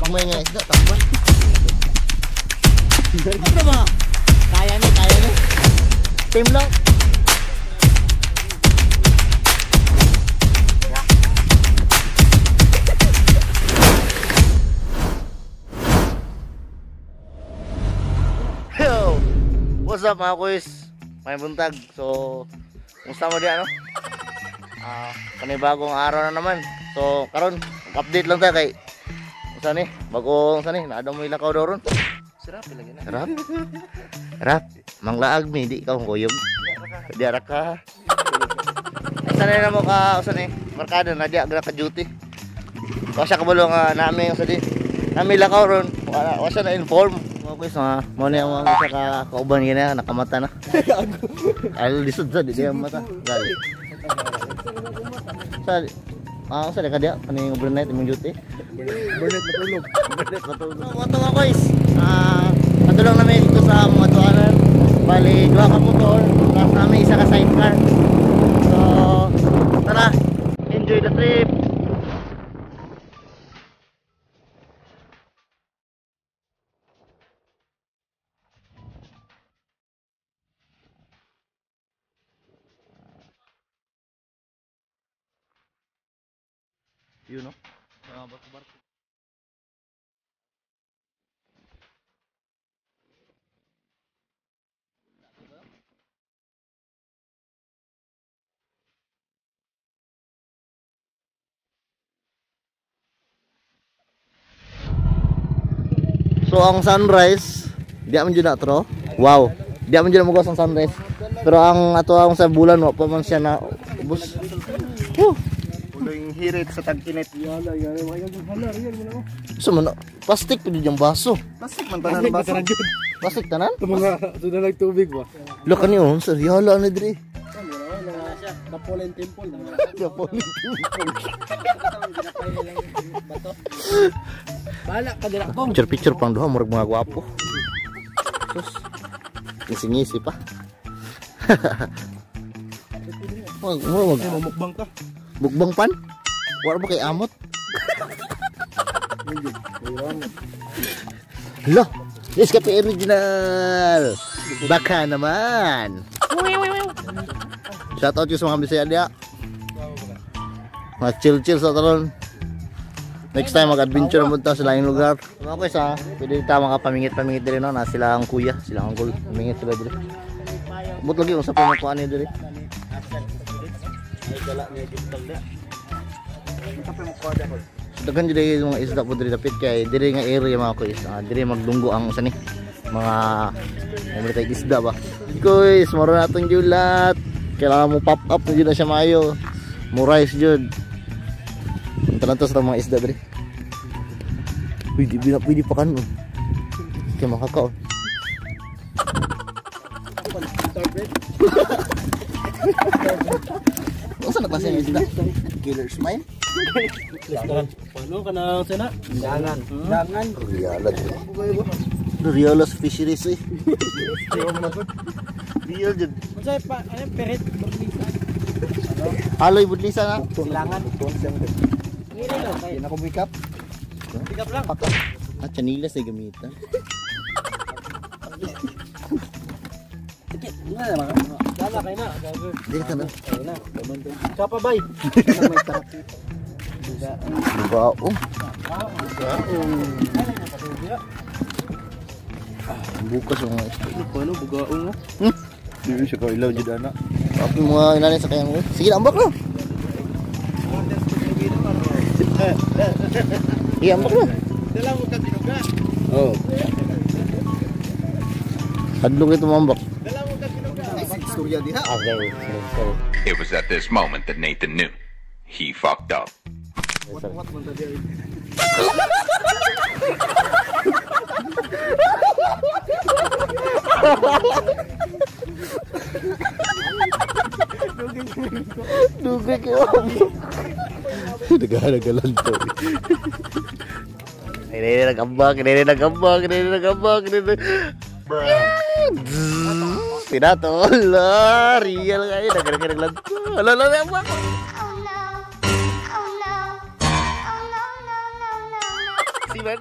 Gagmay nga isda, tambal. Ano ba? Kaya ni. Team lang. Yo! What's up mga kuys? May buntag. So, kumusta mo diyan, no? Panibagong araw na naman. So, karon update lang tayo kay saan bagong saan naadam mo ilakaw daw ron. Sarap lagi na. Sarap. Manglaag mi di ka kuyog. Di ara ka. Sanay na mo ka usan markada na di agra ka duty. Kasi kabalo nga namin sa di. Nami lakaw ron. Wa siya na inform. Mga kuys mo na yung isa ka kauban gina nakamata na. Ay lisod sa di dia mata. Gali. Sa ka dia kaning overnight imong duty. Burnet matulog. Moto nga guys. Patulong namin dito sa mga tuanan. Bali, 2 ka motor. Tapos namin isa ka sidecar. So, tara. Enjoy the trip. Yun, no? Barko-barko. So ang sunrise, di man jud na tro. Wow, di man jud mo ang sunrise. Pero ang ato ang sa bulan wa pa man siya na ubos. Uling hirit sa tag-init. Yala. So man plastic pud yung baso. Plastic man tanan basa. Plastic tanan? Mga sudah nagtubig ba? Lo kaniyo, sir, yala na diri. Napoleon Temple. Napoleon Temple. Bala ka dira ko. Picture pang duha murag mga gwapo. Sus. Ngisi-ngisi pa. Mukbang ka. Bukbang pan? Wala ba kay amot? Loh, this kape original. Baka naman. Shout out sa mga Bisaya dia. Mga chill sa talon. Next time mag-adventure munta sa laing lugar. Mga kuys pwede ta makapamingit-pamingit diri no na sila ang kuya, sila ang uncle. Pamingit sila diri. But lagi usap pa mo ani diri. Ay dala ni digital dia. Kape mo ko ada ko. Daghan jud yung mga isda po diri dapit kay diri nga area mga kuys. Diri magdunggo ang usa ni mga tay isda ba. Kuys, maro natong julat. Kailangan mo pop up jud na siya maayo. Murais jud. Talantos sa mga isda diri. Pwede pa kan. Kaya makakaon. Unsa na klase ng isda? Killer smile? Ano ka na sana? Dangan. Rialas fisheries eh. Real jud. Unsay pa ano perit budlisa? Aloy budlisa na. Silangan. Ngiri lang kay. Yan ako pick up. Pick up lang. Chanilas ay gamitan. Tikit. Nga naman. Dala kay na. Dili ka na. Kay na. Kapa bay. Bao. Bukas ang mga isda. Ano bugaong mo? Dili siya ka ilaw jud ana. Ako mga inani sa kayang mo. Sige ambak na. Iya ambak na. Dala mo ka tinuga. Oh. Hadlok ito mambak. Dala mo ka tinuga. Istorya diha. Okay. It was at this moment that Nathan knew he fucked up. What man ta diha? Dugay kayo. Nagagalan to. Ini nagambak. Tidak to. Lah, real kayak nagagalan to. Lah, apa? Siman.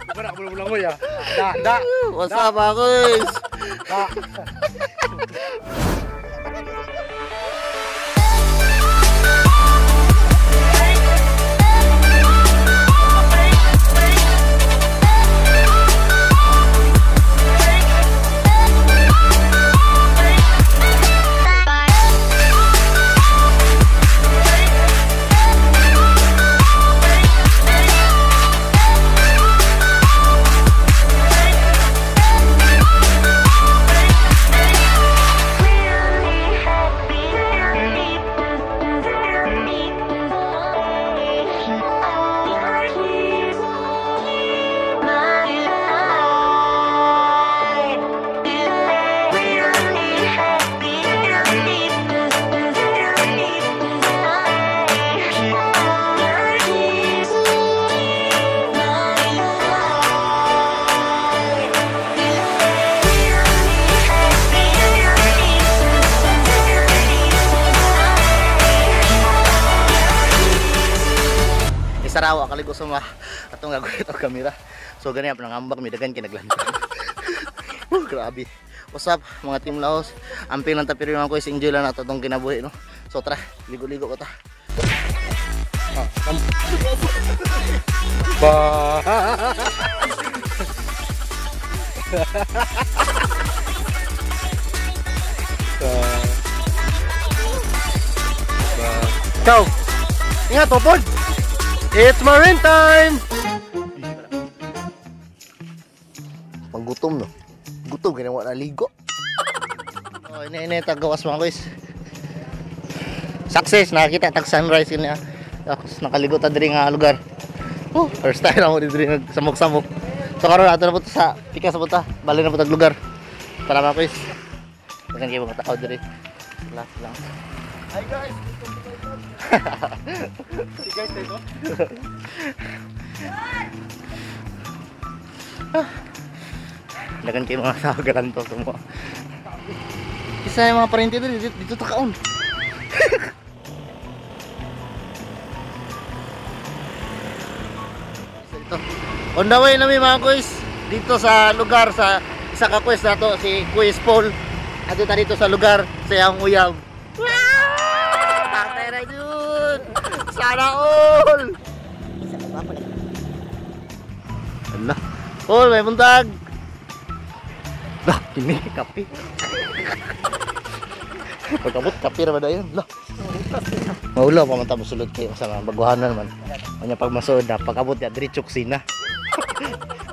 Bukan nak pulang-pulang ko ya. Dah. What's up, mga kuys? Sarawa kaligo sa mga atong gagawin ito kamera. So ganyan panangambak may dagan kinaglanto. Grabe. What's up mga Team Laos? Amping lang tapiri naman ko enjoy lang nato itong kinabuhi no. So tara, ligo-ligo ko ta. Kau. Ingat topon. It's marine time. Paggutom no. Gutom ginawa na ligo. Oh, ini tagawas mga guys. Success nakita tag sunrise ini. Tapos nakaligo ta diri nga lugar. First time ako diri samok-samok. So karon ato na po sa pika sa puta. Bali na po tag lugar. Para mga guys. Dagan kayo mga tao diri. Last lang. Hi guys. Si guys dito. Dagan kayo mga sagaran to semua. Isa yung mga parente dito takaon. On the way namin mga kuys dito sa lugar sa isa ka quest na to si Kuis Paul. Ato ta dito sa lugar sa iyang uyab. Tatay na yun! Sana all! Allah. Paul, may buntag! Lah, ini kape. Pagkabot, kape naman na yun. Lah. Maulaw pa man tayo masulod kayo sa mga baguhanan man. Kanya pag masulod na, pagkabot ya, diritsok sina.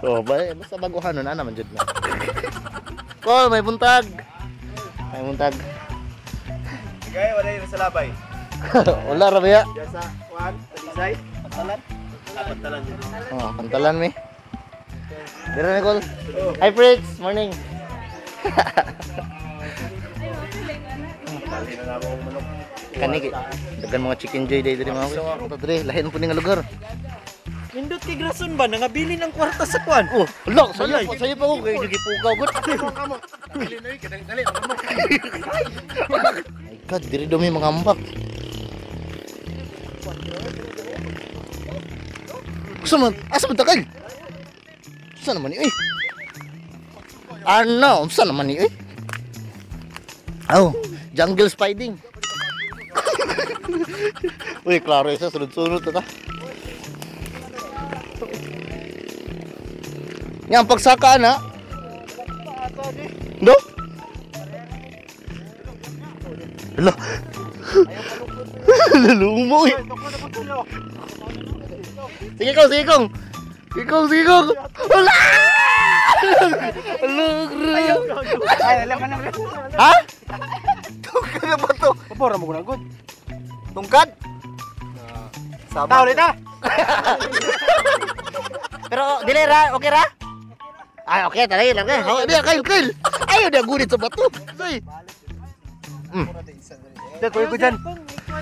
So, basta baguhanan na naman dyan na. Paul, may buntag! May buntag. Gaya wala yun sa labay. Wala ra ba ya? Diyan sa kuan, Isay, pantalan. Pantalan yun. Oh, pantalan mi. Dira Nicole. Hi Fritz, morning. Kani dagan mga chicken joy day diri mga ko. Diri lahin po ni nga lugar. Nindot kay Grason ba nangabili ng kwarta sa kuan? Oh, lo, sayo pa ko kay gipukaw gud. Kamo. Dali na dali. My God, diri do may mga ambak. Asa man takay? Saan naman ni? Ano? Saan naman ni? Oh, jungle spiding. Uy, klaro isa. Sunod-sunod ito. Yang pagsaka na. No? Hala. Lalumo eh. Sige kong. Sige kong. Hala! Ay, alam ka na. Ha? Tungkad na ba ito? Papora mo ko na good. Tungkad? Tao ulit ah. Pero dili ra, okay ra? Ay, okay, talay lang eh. Hawa dia kail. Ayo dia gunit sa bato. Say. Dito ko dyan.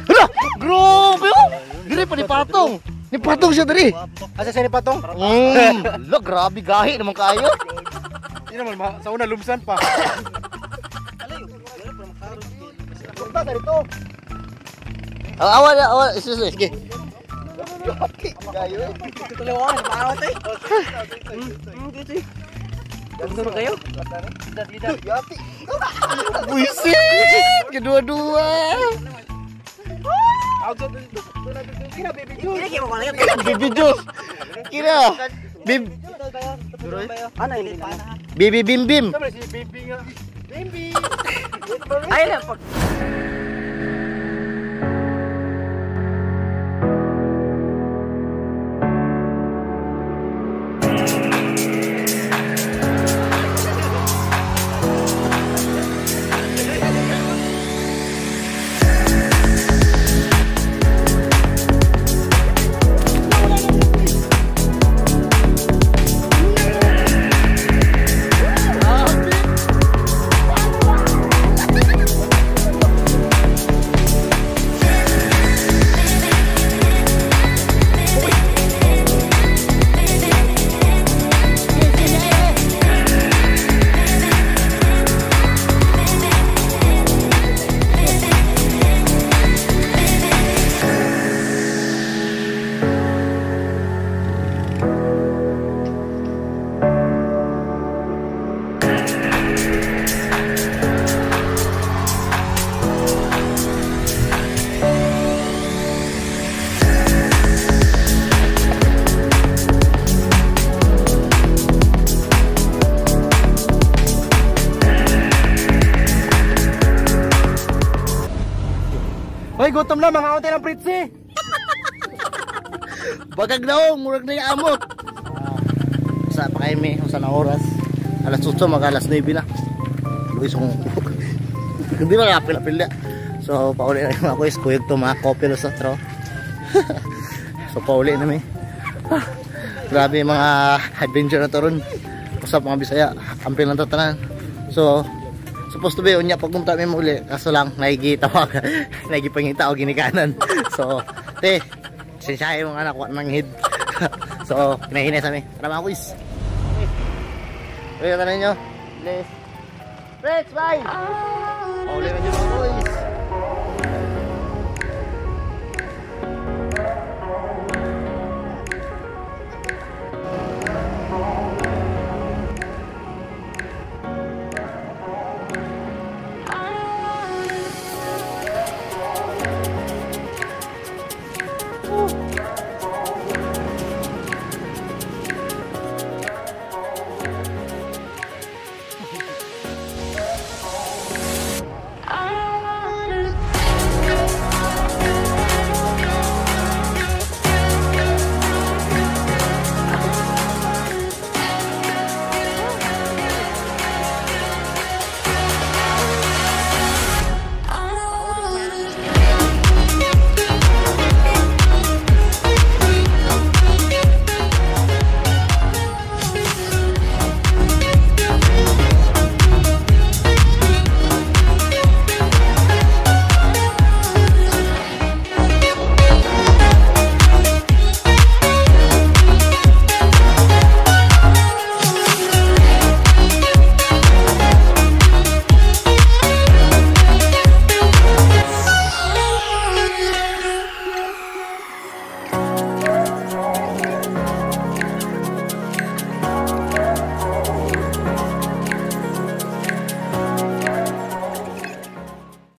Hala, grabe oh. Dili pa ni patong. Ni patong siya diri. Asa siya ni Patong? Lo, grabe gahi naman kayo. Hindi naman, sa una lumsan pa. Punta dito. Awal, sige. Gayo. Tuloy maawat eh. Dito kayo? Buisit! Kedua-dua. Kira kayo mo lang. Bibi Juice. Kira. Bib. Ano ini? Bibi Bim Bim. Ay lang pag Hoy, gutom na mga hotel ng Pritzi. Bagag daw, murag na yung amot. Sa pa kayo may, sa na oras. Alas 8, mag alas 9 na. Luis kong... Hindi ba kapil-apil na. So, pauli na yung mga kuis. Kuyog to mga kopil sa tro. So, pauli na may. Grabe yung mga adventure na to ron. Usap mga Bisaya. Ampil ng tatanan. So, supposed to be, unya pag kumta may muli. Kaso lang, nakikitawag. Nakikipangita o ginikanan. So, te, sinsyahe mong anak, wak nang hid. So, kinahinay sa amin. Tara mga kuis. Uy, tanan nyo. Please. Friends, bye! Pauli na dyan mga kuis.